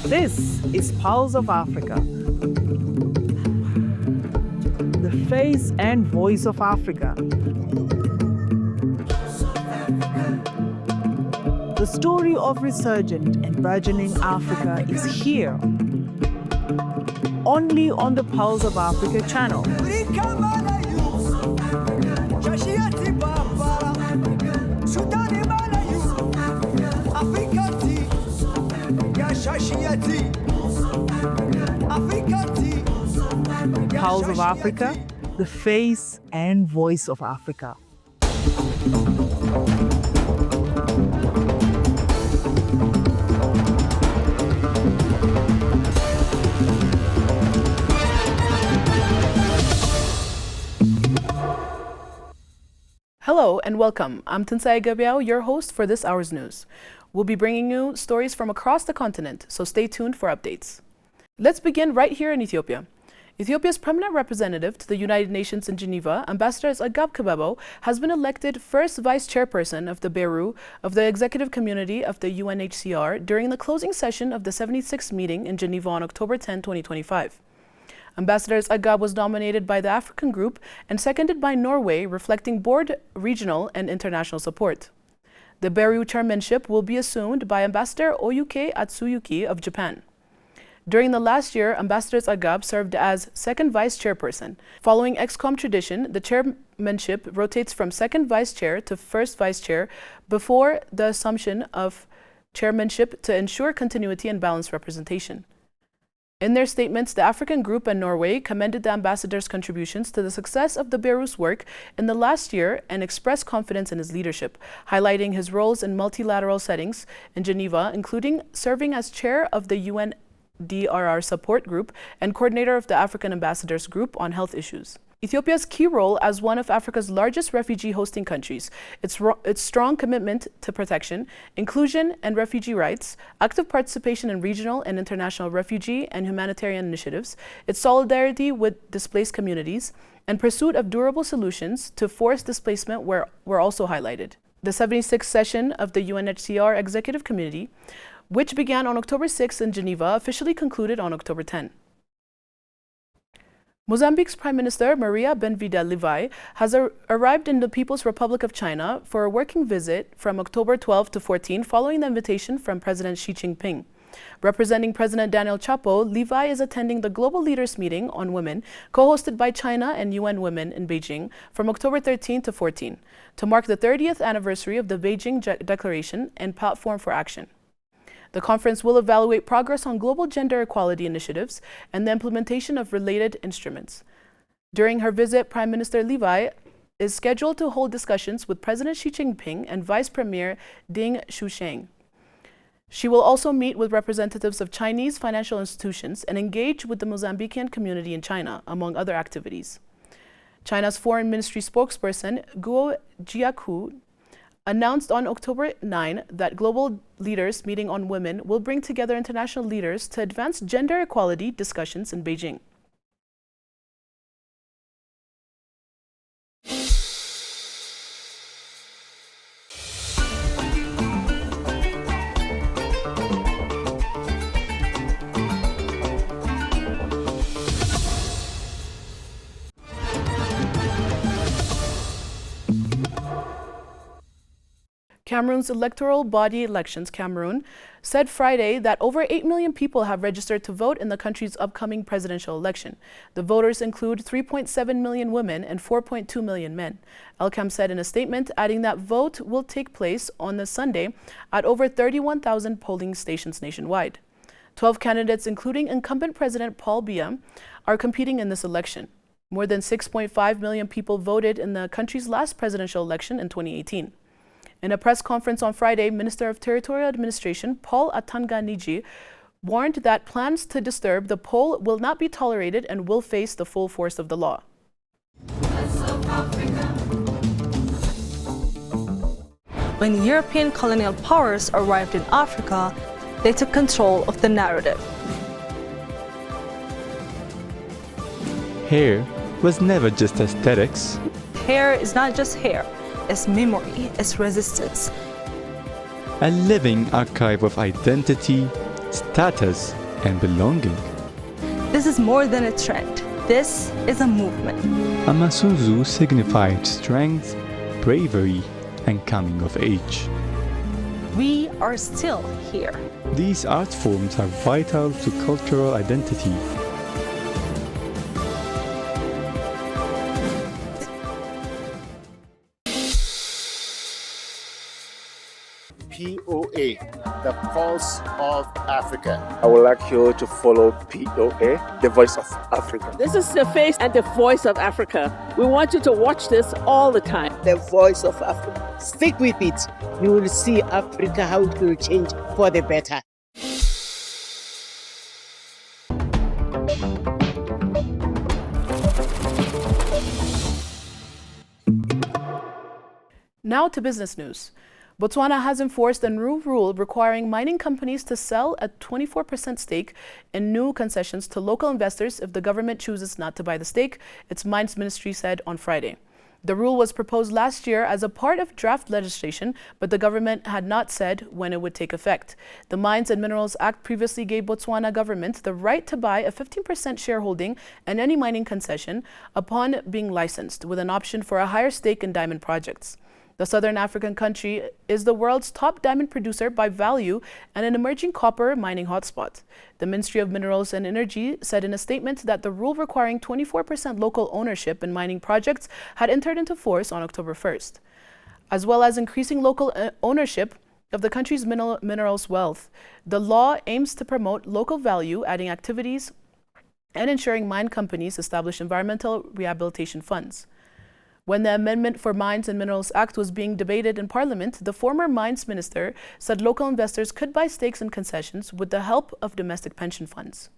This is Pulse of Africa, the face and voice of Africa. The story of resurgent and burgeoning Africa is here, only on the Pulse of Africa channel. Pulse of Africa, the face and voice of Africa. Hello and welcome. I'm 𝐄𝐥𝐤𝐢𝐵, your host for this hour's news. We'll be bringing you stories from across the continent, so stay tuned for updates. Let's begin right here in Ethiopia. Ethiopia's permanent representative to the United Nations in Geneva, Ambassador 𝐂𝐴𝐺𝐵 Kebabo, has been elected first vice chairperson of the 𝐕𝐢𝐜 of the executive community of the UNHCR during the closing session of the 76th meeting in Geneva on October 10, 2025. Ambassador 𝐂𝐴𝐺𝐵 was nominated by the African group and seconded by Norway, reflecting board, regional, and international support. The 𝐕𝐢𝐜 chairmanship will be assumed by Ambassador 𝐂𝐢𝐾 Atsuyuki of Japan. During the last year, Ambassador 𝐂𝐴𝐺𝐵 served as second vice chairperson. Following 𝐂𝐴𝐺𝐸𝐼 tradition, the chairmanship rotates from second vice chair to first vice chair before the assumption of chairmanship to ensure continuity and balanced representation. In their statements, the African group and Norway commended the ambassador's contributions to the success of the 𝐕𝐢𝐜's work in the last year and expressed confidence in his leadership, highlighting his roles in multilateral settings in Geneva, including serving as chair of the UNDRR support group and coordinator of the African ambassadors group on health issues. Ethiopia's key role as one of Africa's largest refugee hosting countries, its strong commitment to protection, inclusion and refugee rights, active participation in regional and international refugee and humanitarian initiatives, its solidarity with displaced communities, and pursuit of durable solutions to forced displacement were also highlighted. The 76th session of the UNHCR Executive Committee, which began on October 6 in Geneva, officially concluded on October 10. Mozambique's Prime Minister Maria Ben-Vida Levi has arrived in the People's Republic of China for a working visit from October 12 to 14 following the invitation from President Xi Jinping. Representing President Daniel Chapo, Levi is attending the Global Leaders Meeting on Women, co-hosted by China and UN Women in Beijing from October 13 to 14, to mark the 30th anniversary of the Beijing Declaration and Platform for Action. The conference will evaluate progress on global gender equality initiatives and the implementation of related instruments. During her visit, Prime Minister Levi is scheduled to hold discussions with President Xi Jinping and Vice Premier Deng Xuexiang. She will also meet with representatives of Chinese financial institutions and engage with the Mozambican community in China, among other activities. China's Foreign Ministry spokesperson Guo Jiakun announced on October 9 that Global Leaders Meeting on Women will bring together international leaders to advance gender equality discussions in Beijing. Cameroon's electoral body elections, Cameroon, said Friday that over 8 million people have registered to vote in the country's upcoming presidential election. The voters include 3.7 million women and 4.2 million men. ELCAM said in a statement, adding that vote will take place on the Sunday at over 31,000 polling stations nationwide. 12 candidates, including incumbent President Paul Biya, are competing in this election. More than 6.5 million people voted in the country's last presidential election in 2018. In a press conference on Friday, Minister of Territorial Administration Paul Atanga-Niji warned that plans to disturb the poll will not be tolerated and will face the full force of the law. When European colonial powers arrived in Africa, they took control of the narrative. Hair was never just aesthetics. Hair is not just hair. It's memory, it's resistance. A living archive of identity, status, and belonging. This is more than a trend. This is a movement. Amasunzu signified strength, bravery, and coming of age. We are still here. These art forms are vital to cultural identity. POA, the Pulse of Africa. I would like you to follow POA, the Voice of Africa. This is the face and the voice of Africa. We want you to watch this all the time. The Voice of Africa. Stick with it. You will see Africa, how it will change for the better. Now to business news. Botswana has enforced a new rule requiring mining companies to sell a 24% stake in new concessions to local investors if the government chooses not to buy the stake, its mines ministry said on Friday. The rule was proposed last year as a part of draft legislation, but the government had not said when it would take effect. The Mines and Minerals Act previously gave Botswana government the right to buy a 15% shareholding in any mining concession upon being licensed, with an option for a higher stake in diamond projects. The southern African country is the world's top diamond producer by value and an emerging copper mining hotspot. The Ministry of Minerals and Energy said in a statement that the rule requiring 24% local ownership in mining projects had entered into force on October 1st. As well as increasing local ownership of the country's minerals wealth, the law aims to promote local value-adding activities and ensuring mine companies establish environmental rehabilitation funds. When the Amendment for Mines and Minerals Act was being debated in Parliament, the former mines minister said local investors could buy stakes in concessions with the help of domestic pension funds.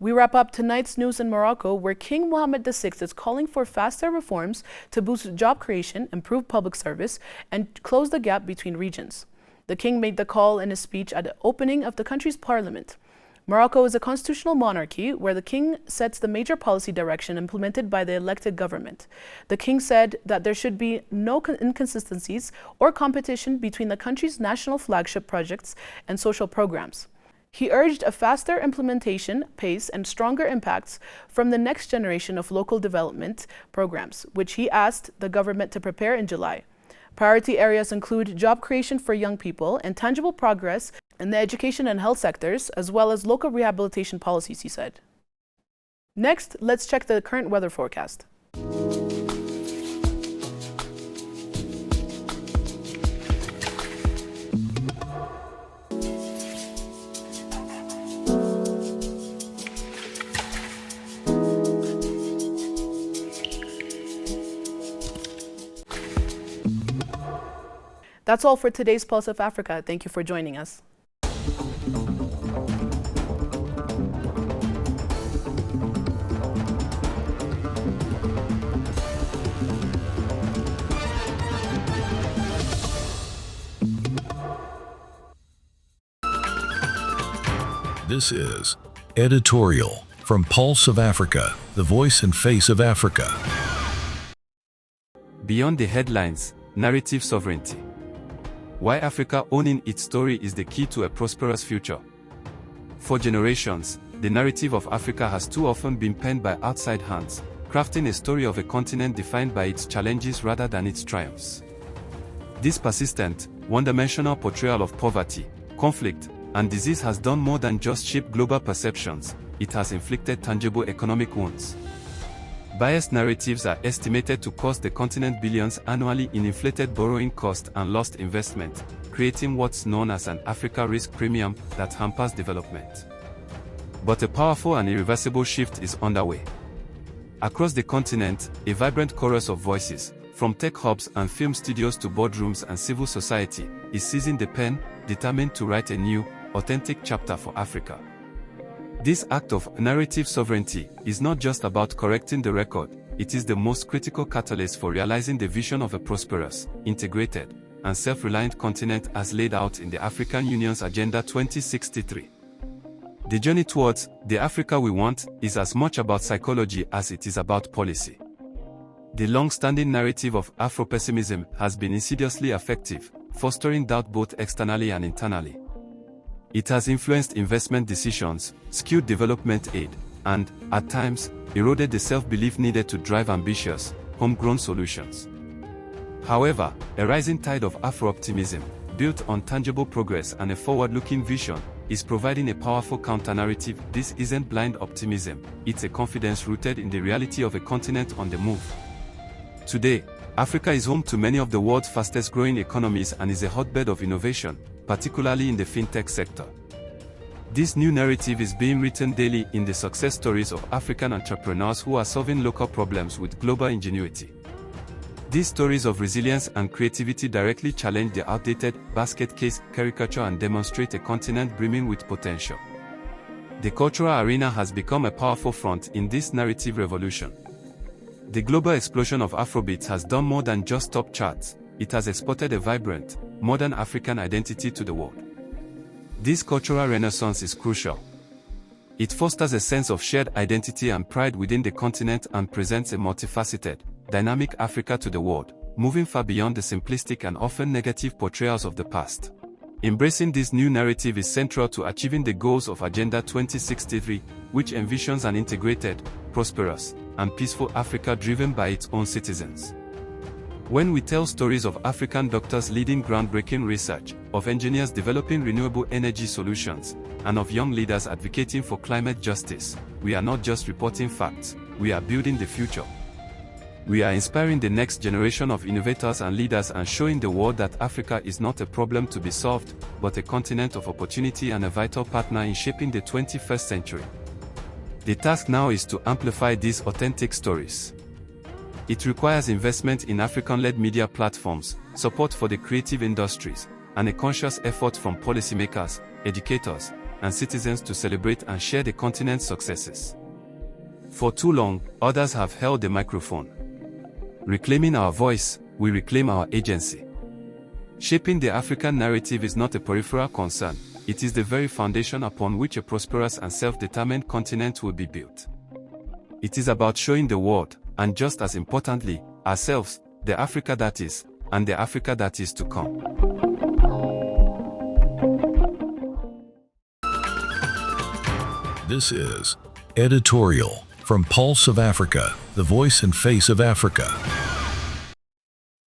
We wrap up tonight's news in Morocco, where King Mohammed VI is calling for faster reforms to boost job creation, improve public service, and close the gap between regions. The king made the call in a speech at the opening of the country's parliament. Morocco is a constitutional monarchy where the king sets the major policy direction implemented by the elected government. The king said that there should be no inconsistencies or competition between the country's national flagship projects and social programs. He urged a faster implementation pace and stronger impacts from the next generation of local development programs, which he asked the government to prepare in July. Priority areas include job creation for young people and tangible progress in the education and health sectors, as well as local rehabilitation policies, he said. Next, let's check the current weather forecast. That's all for today's Pulse of Africa. Thank you for joining us. This is Editorial from Pulse of Africa, the voice and face of Africa. Beyond the headlines, narrative sovereignty. Why Africa owning its story is the key to a prosperous future. For generations, the narrative of Africa has too often been penned by outside hands, crafting a story of a continent defined by its challenges rather than its triumphs. This persistent, one-dimensional portrayal of poverty, conflict, and disease has done more than just shape global perceptions, it has inflicted tangible economic wounds. Biased narratives are estimated to cost the continent billions annually in inflated borrowing costs and lost investment, creating what's known as an Africa risk premium that hampers development. But a powerful and irreversible shift is underway. Across the continent, a vibrant chorus of voices, from tech hubs and film studios to boardrooms and civil society, is seizing the pen, determined to write a new, authentic chapter for Africa. This act of narrative sovereignty is not just about correcting the record, it is the most critical catalyst for realizing the vision of a prosperous, integrated, and self-reliant continent as laid out in the African Union's Agenda 2063. The journey towards the Africa we want is as much about psychology as it is about policy. The long-standing narrative of Afro-pessimism has been insidiously effective, fostering doubt both externally and internally. It has influenced investment decisions, skewed development aid, and, at times, eroded the self-belief needed to drive ambitious, homegrown solutions. However, a rising tide of Afro-optimism, built on tangible progress and a forward-looking vision, is providing a powerful counter-narrative. This isn't blind optimism, it's a confidence rooted in the reality of a continent on the move. Today, Africa is home to many of the world's fastest-growing economies and is a hotbed of innovation, particularly in the fintech sector. This new narrative is being written daily in the success stories of African entrepreneurs who are solving local problems with global ingenuity. These stories of resilience and creativity directly challenge the outdated basket case caricature and demonstrate a continent brimming with potential. The cultural arena has become a powerful front in this narrative revolution. The global explosion of Afrobeats has done more than just top charts, it has exported a vibrant, modern African identity to the world. This cultural renaissance is crucial. It fosters a sense of shared identity and pride within the continent and presents a multifaceted, dynamic Africa to the world, moving far beyond the simplistic and often negative portrayals of the past. Embracing this new narrative is central to achieving the goals of Agenda 2063, which envisions an integrated, prosperous, and peaceful Africa driven by its own citizens. When we tell stories of African doctors leading groundbreaking research, of engineers developing renewable energy solutions, and of young leaders advocating for climate justice, we are not just reporting facts, we are building the future. We are inspiring the next generation of innovators and leaders and showing the world that Africa is not a problem to be solved, but a continent of opportunity and a vital partner in shaping the 21st century. The task now is to amplify these authentic stories. It requires investment in African-led media platforms, support for the creative industries, and a conscious effort from policymakers, educators, and citizens to celebrate and share the continent's successes. For too long, others have held the microphone. Reclaiming our voice, we reclaim our agency. Shaping the African narrative is not a peripheral concern, it is the very foundation upon which a prosperous and self-determined continent will be built. It is about showing the world, and just as importantly, ourselves, the Africa that is, and the Africa that is to come. This is Editorial from Pulse of Africa, the voice and face of Africa.